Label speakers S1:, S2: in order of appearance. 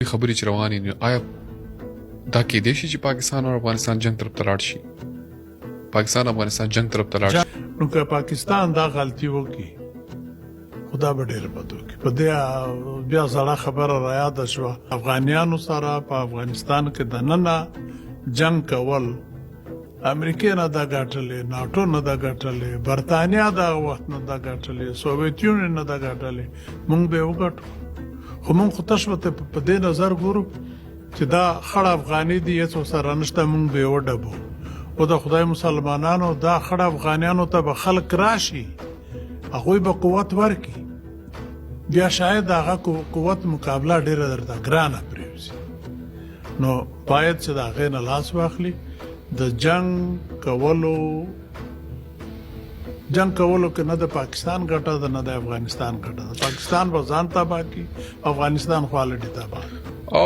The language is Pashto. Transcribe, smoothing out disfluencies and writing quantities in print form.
S1: خبرې چې روانې دي آیا دا کېدای شي چې پاکستان او افغانستان جنگ طرف ته لاړ شي پاکستان افغانستان جنگ طرف ته لاړ شي
S2: نو که پاکستان دا غلطي وکړي خدا به ډېر بد وکړي په دې بیا زړه خبره را یاده شوه افغانیانو سره په افغانستان کې دننه جنگ کول امریکا نه دا ګټلې ناټو نه دا ګټلې برتانیا دا وخت نه دا ګټلې سوویت یونین نه دا ګټلې مونږ به وګټو خو مونږ خو تشبته په دې نظر ګورو چې دا خړ افغاني دي هیڅ سره نشته مونږ به وډبو او د خدای مسلمانانو دا خړ افغانانو ته به خلک راشي هغوی به قوت ورکي بیا شاید هغه قوت مقابله ډیره درته ګرانه پرېوځي نو باید چې د هغې نه لاس واخلي د جنگ کولو کې نه د پاکستان ګټه ده نه د افغانستان ګټه ده پاکستان به ځان تباه کړي افغانستان خو الډې تباه
S1: او